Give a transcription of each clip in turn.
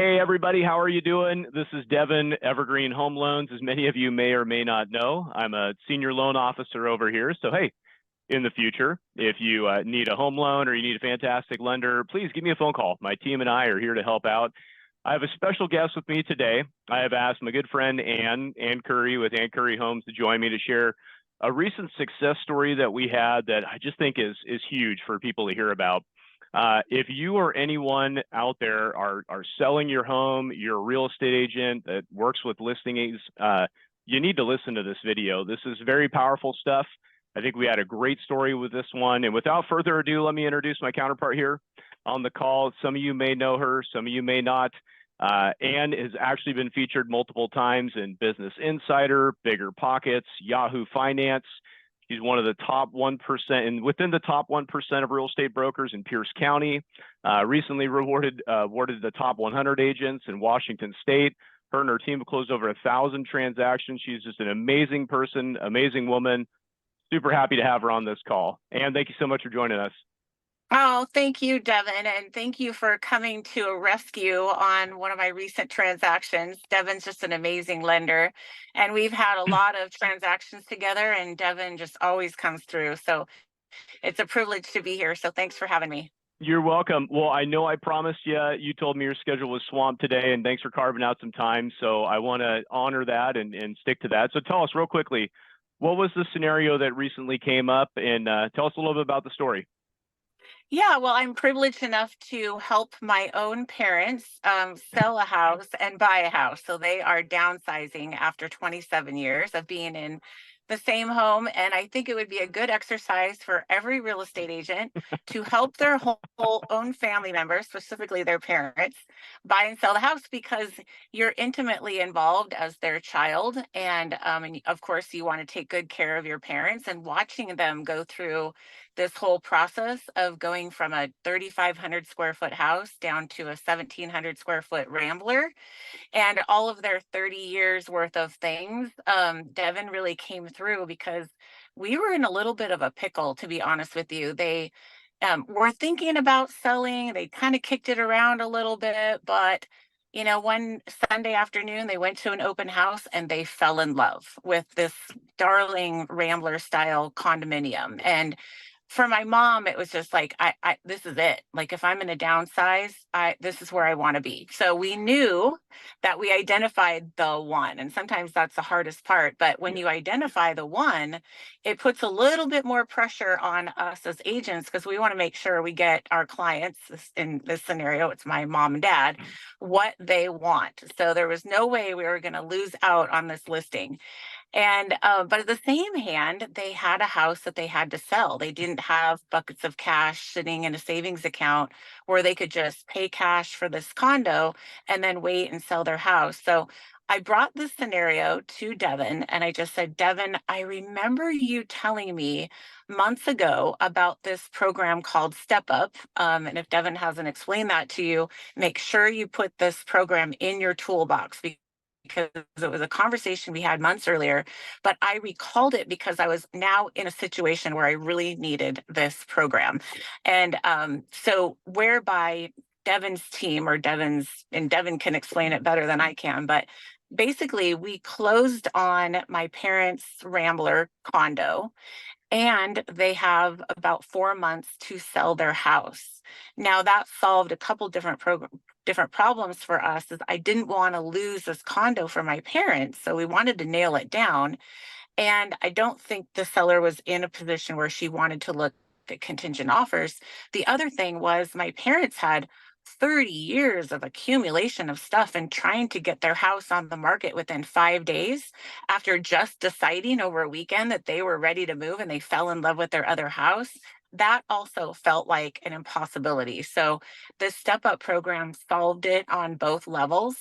Hey, everybody, how are you doing? This is Devin, Evergreen Home Loans. As many of you may or may not know, I'm a senior loan officer over here. So, hey, in the future, if you need a home loan or you need a fantastic lender, please give me a phone call. My team and I are here to help out. I have a special guest with me today. I have asked my good friend Ann Curry with Ann Curry Homes to join me to share a recent success story that we had that I just think is huge for people to hear about. If you or anyone out there are selling your home, you're a real estate agent that works with listings, you need to listen to this video. This is very powerful stuff. I think we had a great story with this one. And without further ado, let me introduce my counterpart here on the call. Some of you may know her, some of you may not. Ann has actually been featured multiple times in Business Insider, Bigger Pockets, Yahoo Finance. She's one of the top 1% and within the top 1% of real estate brokers in Pierce County. Recently awarded the top 100 agents in Washington State. Her and her team have closed over 1,000 transactions. She's just an amazing person, amazing woman. Super happy to have her on this call. Ann, thank you so much for joining us. Oh, thank you, Devin, and thank you for coming to a rescue on one of my recent transactions. Devin's just an amazing lender, and we've had a lot of transactions together, and Devin just always comes through. So it's a privilege to be here. So thanks for having me. You're welcome. Well, I know I promised you, you told me your schedule was swamped today, and thanks for carving out some time. So I want to honor that and stick to that. So tell us real quickly, what was the scenario that recently came up, and tell us a little bit about the story. Yeah, well, I'm privileged enough to help my own parents sell a house and buy a house. So they are downsizing after 27 years of being in the same home. And I think it would be a good exercise for every real estate agent to help their whole own family members, specifically their parents, buy and sell the house because you're intimately involved as their child. And of course, you want to take good care of your parents, and watching them go through this whole process of going from a 3,500 square foot house down to a 1,700 square foot Rambler and all of their 30 years worth of things. Devin really came through because we were in a little bit of a pickle, to be honest with you. They were thinking about selling, they kind of kicked it around a little bit, but one Sunday afternoon, they went to an open house and they fell in love with this darling Rambler style condominium. And for my mom, it was just like, I this is it. Like, if I'm in a downsize, this is where I want to be. So we knew that we identified the one. And sometimes that's the hardest part. But when you identify the one, it puts a little bit more pressure on us as agents, because we want to make sure we get our clients, in this scenario, it's my mom and dad, what they want. So there was no way we were going to lose out on this listing. And but at the same hand, they had a house that they had to sell. They didn't have buckets of cash sitting in a savings account where they could just pay cash for this condo and then wait and sell their house. So I brought this scenario to Devin and I just said, Devin, I remember you telling me months ago about this program called StepUp. And if Devin hasn't explained that to you, make sure you put this program in your toolbox, because it was a conversation we had months earlier, but I recalled it because I was now in a situation where I really needed this program. And so whereby Devin's team, and Devin can explain it better than I can, but basically we closed on my parents' Rambler condo, and they have about 4 months to sell their house. Now that solved a couple different problems for us. Is I didn't want to lose this condo for my parents, so we wanted to nail it down. And I don't think the seller was in a position where she wanted to look at contingent offers. The other thing was my parents had 30 years of accumulation of stuff and trying to get their house on the market within 5 days after just deciding over a weekend that they were ready to move, and they fell in love with their other house. That also felt like an impossibility. So the Step Up program solved it on both levels.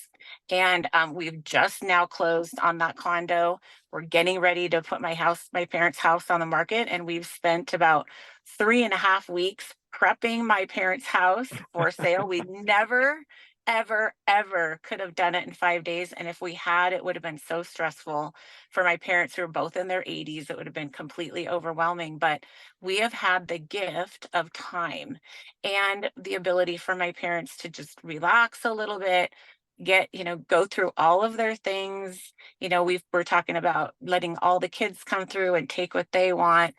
And we've just now closed on that condo. We're getting ready to put my parents' house on the market. And we've spent about 3.5 weeks prepping my parents' house for sale. We never ever could have done it in 5 days. And if we had, it would have been so stressful for my parents who are both in their 80s. It would have been completely overwhelming. But we have had the gift of time and the ability for my parents to just relax a little bit, go through all of their things. We're talking about letting all the kids come through and take what they want,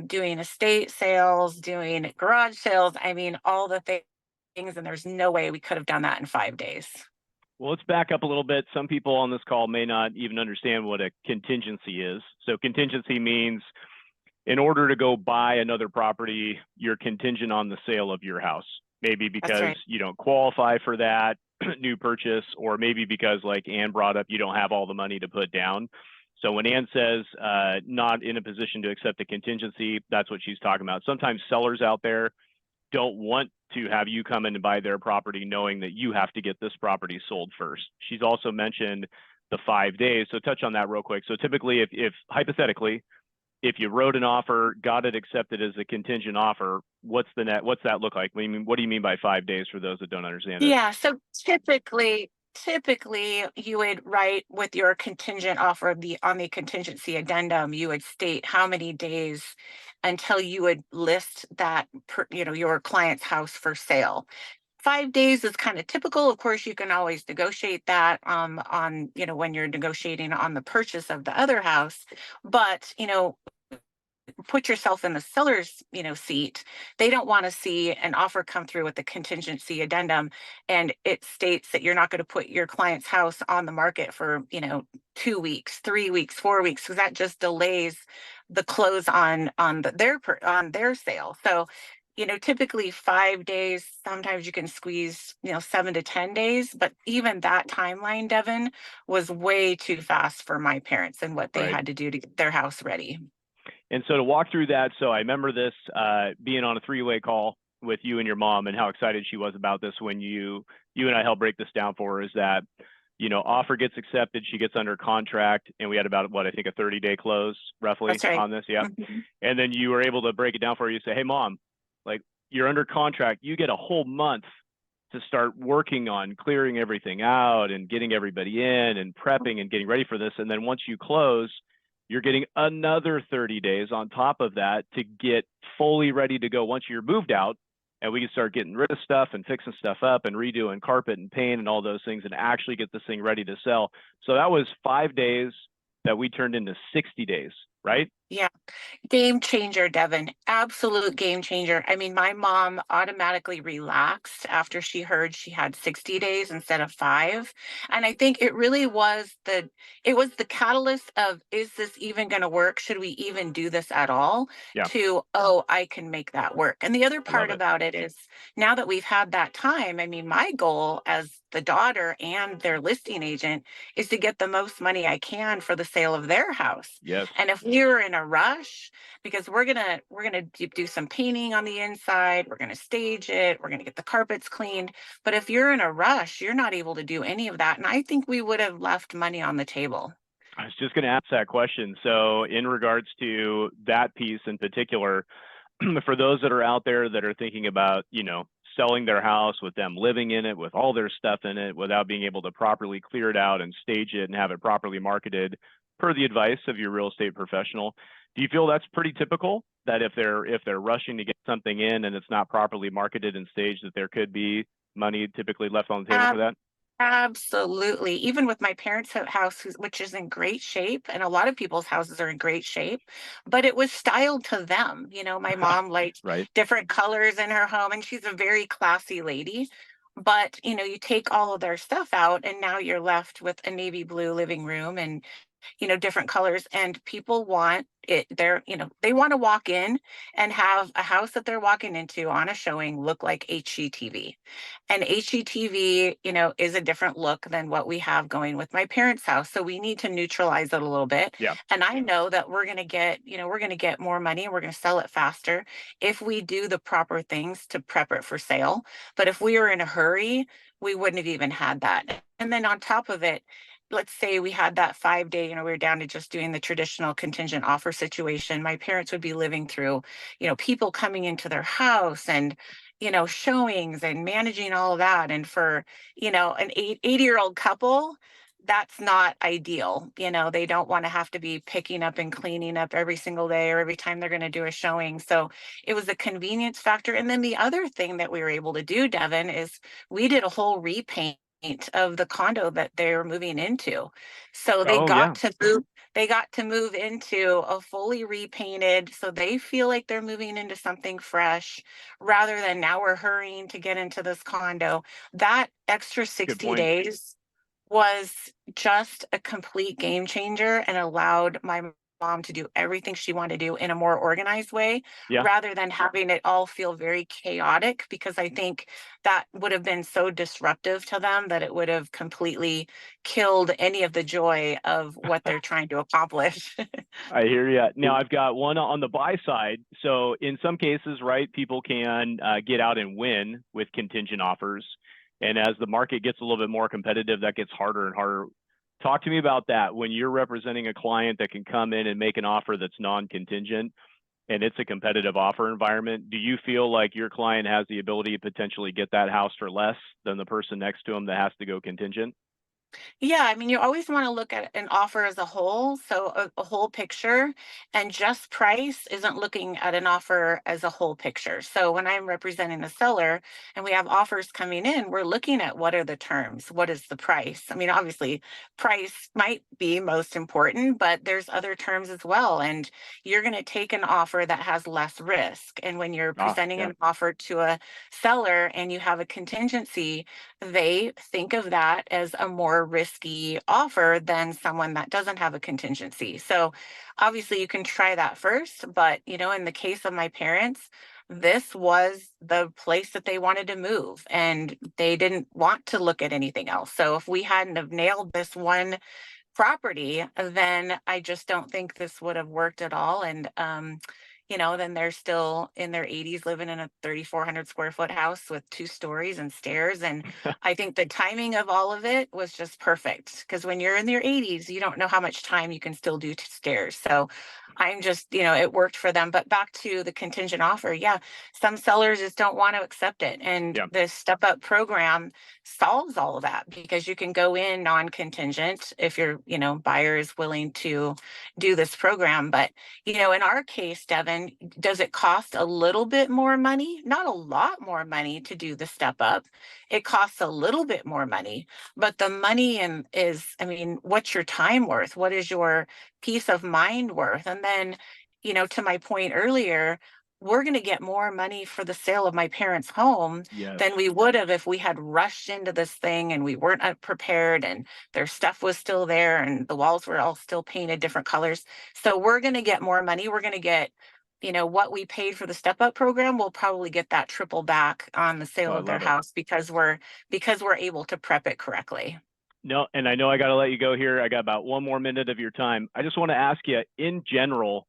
doing estate sales, doing garage sales. I mean, all the things, and there's no way we could have done that in 5 days. Well, let's back up a little bit. Some people on this call may not even understand what a contingency is. So contingency means in order to go buy another property, you're contingent on the sale of your house. Maybe That's because right. you don't qualify for that new purchase, or maybe because, like Ann brought up, you don't have all the money to put down. So when Ann says not in a position to accept a contingency, that's what she's talking about. Sometimes sellers out there don't want to have you come in and buy their property knowing that you have to get this property sold first. She's also mentioned the 5 days. So touch on that real quick. So typically, if hypothetically, if you wrote an offer, got it accepted as a contingent offer, what's that look like? What do you mean by 5 days for those that don't understand it? Yeah. So typically you would write with your contingent offer, on the contingency addendum, you would state how many days until you would list your client's house for sale. 5 days is kind of typical. Of course, you can always negotiate that when you're negotiating on the purchase of the other house. But put yourself in the seller's seat. They don't want to see an offer come through with the contingency addendum and it states that you're not going to put your client's house on the market for 2 weeks, 3 weeks, 4 weeks, because that just delays the close on their sale. So typically 5 days. Sometimes you can squeeze 7 to 10 days, but even that timeline, Devin, was way too fast for my parents and what they Right. had to do to get their house ready. And so to walk through that, so I remember this being on a three-way call with you and your mom, and how excited she was about this when you and I helped break this down for her. Is that offer gets accepted, she gets under contract, and we had about what I think a 30-day close roughly That's right. on this. Yeah. Mhm. And then you were able to break it down for her. You say, hey mom, like you're under contract, you get a whole month to start working on clearing everything out and getting everybody in and prepping and getting ready for this. And then once you close, you're getting another 30 days on top of that to get fully ready to go once you're moved out, and we can start getting rid of stuff and fixing stuff up and redoing carpet and paint and all those things and actually get this thing ready to sell. So that was 5 days that we turned into 60 days, right? Yeah. Game changer, Devin. Absolute game changer. I mean, my mom automatically relaxed after she heard she had 60 days instead of 5. And I think it was the catalyst of, is this even going to work? Should we even do this at all? Yeah, To, oh, I can make that work. And the other I love part it. about it is, now that we've had that time, I mean, my goal as the daughter and their listing agent is to get the most money I can for the sale of their house. Yes. And if we were in a rush, because we're gonna do some painting on the inside, we're gonna stage it, we're gonna get the carpets cleaned. But if you're in a rush, you're not able to do any of that. And I think we would have left money on the table. I was just going to ask that question. So in regards to that piece in particular, for those that are out there that are thinking about, selling their house with them living in it, with all their stuff in it, without being able to properly clear it out and stage it and have it properly marketed per the advice of your real estate professional, do you feel that's pretty typical, that if they're rushing to get something in and it's not properly marketed and staged, that there could be money typically left on the table for that? Absolutely. Even with my parents' house, which is in great shape, and a lot of people's houses are in great shape, but it was styled to them. My mom liked Right. different colors in her home, and she's a very classy lady. But, you take all of their stuff out, and now you're left with a navy blue living room and different colors, and people want it. They want to walk in and have a house that they're walking into on a showing look like HGTV. And HGTV, is a different look than what we have going with my parents' house. So we need to neutralize it a little bit. Yeah. And I know that we're going to get more money and we're going to sell it faster if we do the proper things to prep it for sale. But if we were in a hurry, we wouldn't have even had that. And then on top of it, let's say we had that 5 day, we were down to just doing the traditional contingent offer situation, my parents would be living through, people coming into their house and, showings and managing all of that. And for, an 80-year-old couple, that's not ideal. They don't want to have to be picking up and cleaning up every single day or every time they're going to do a showing. So it was a convenience factor. And then the other thing that we were able to do, Devin, is we did a whole repaint of the condo that they were moving into. So Oh yeah. they got to move into a fully repainted, so they feel like they're moving into something fresh rather than now we're hurrying to get into this condo. That extra Good 60 point. days was just a complete game changer and allowed my mom to do everything she wanted to do in a more organized way Yeah. rather than having it all feel very chaotic, because I think that would have been so disruptive to them that it would have completely killed any of the joy of what they're trying to accomplish. I hear you. Now I've got one on the buy side. So in some cases, right, people can get out and win with contingent offers. And as the market gets a little bit more competitive, that gets harder and harder. Talk to me about that. When you're representing a client that can come in and make an offer that's non-contingent and it's a competitive offer environment, do you feel like your client has the ability to potentially get that house for less than the person next to him that has to go contingent? Yeah, I mean, you always want to look at an offer as a whole, so a whole picture, and just price isn't looking at an offer as a whole picture. So when I'm representing a seller and we have offers coming in, we're looking at what are the terms, what is the price. I mean, obviously, price might be most important, but there's other terms as well. And you're going to take an offer that has less risk. And when you're Ah, presenting yeah. an offer to a seller and you have a contingency, they think of that as a more risky offer than someone that doesn't have a contingency. So obviously you can try that first, but in the case of my parents, this was the place that they wanted to move and they didn't want to look at anything else. So if we hadn't have nailed this one property, then I just don't think this would have worked at all. And, then they're still in their 80s living in a 3,400 square foot house with 2 stories and stairs. And I think the timing of all of it was just perfect because when you're in your 80s, you don't know how much time you can still do stairs. So I'm just, it worked for them. But back to the contingent offer, yeah, some sellers just don't want to accept it. And Yeah. the Step Up program solves all of that because you can go in non-contingent if your buyer is willing to do this program. But in our case, Devin, does it cost a little bit more money? Not a lot more money to do the Step Up. It costs a little bit more money, but the money is, I mean, what's your time worth? What is your peace of mind worth? And then to my point earlier, we're going to get more money for the sale of my parents' home Yes. than we would have if we had rushed into this thing and we weren't prepared and their stuff was still there and the walls were all still painted different colors. So we're going to get more money. We're going to get, what we paid for the Step Up program. We'll probably get that triple back on the Oh, sale I of their love it. house because we're able to prep it correctly. No, and I know I got to let you go here. I got about one more minute of your time. I just want to ask you, in general,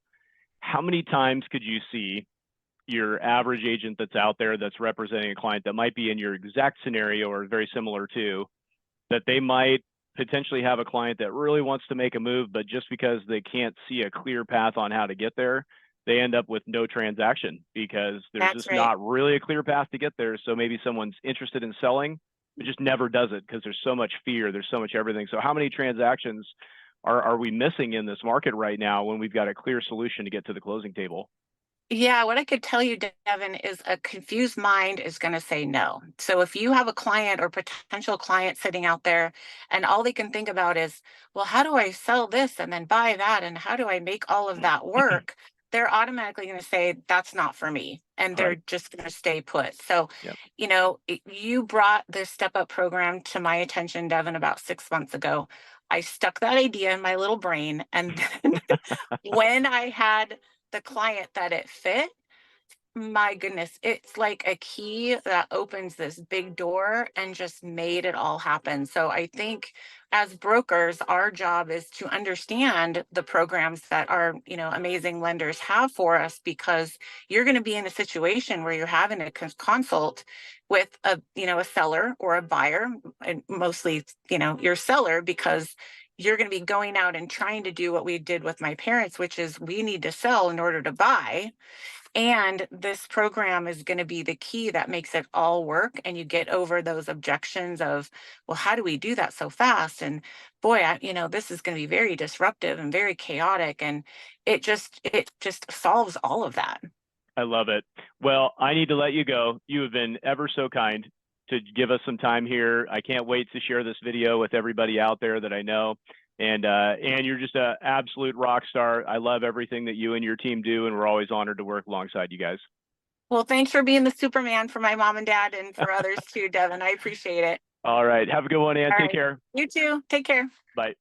how many times could you see your average agent that's out there that's representing a client that might be in your exact scenario or very similar to, that they might potentially have a client that really wants to make a move, but just because they can't see a clear path on how to get there, they end up with no transaction because there's That's just right. not really a clear path to get there. So maybe someone's interested in selling, but just never does it because there's so much fear, there's so much everything. So how many transactions are we missing in this market right now when we've got a clear solution to get to the closing table? Yeah, what I could tell you, Devin, is a confused mind is going to say no. So if you have a client or potential client sitting out there and all they can think about is, well, how do I sell this and then buy that? And how do I make all of that work? They're automatically going to say, that's not for me. And they're Right. just going to stay put. So, Yep. you brought this Step Up program to my attention, Devin, about 6 months ago. I stuck that idea in my little brain. And then when I had the client that it fit, My goodness, it's like a key that opens this big door and just made it all happen. So I think as brokers, our job is to understand the programs that our, amazing lenders have for us, because you're going to be in a situation where you're having a consult with a seller or a buyer, and mostly, your seller, because you're going to be going out and trying to do what we did with my parents, which is we need to sell in order to buy. And this program is going to be the key that makes it all work. And you get over those objections of, well, how do we do that so fast? And boy, this is going to be very disruptive and very chaotic. And it just solves all of that. I love it. Well, I need to let you go. You have been ever so kind to give us some time here. I can't wait to share this video with everybody out there that I know. And you're just an absolute rock star. I love everything that you and your team do, and we're always honored to work alongside you guys. Well, thanks for being the Superman for my mom and dad and for others too, Devin. I appreciate it. All right. Have a good one, Ann. All Take right. care. You too. Take care. Bye.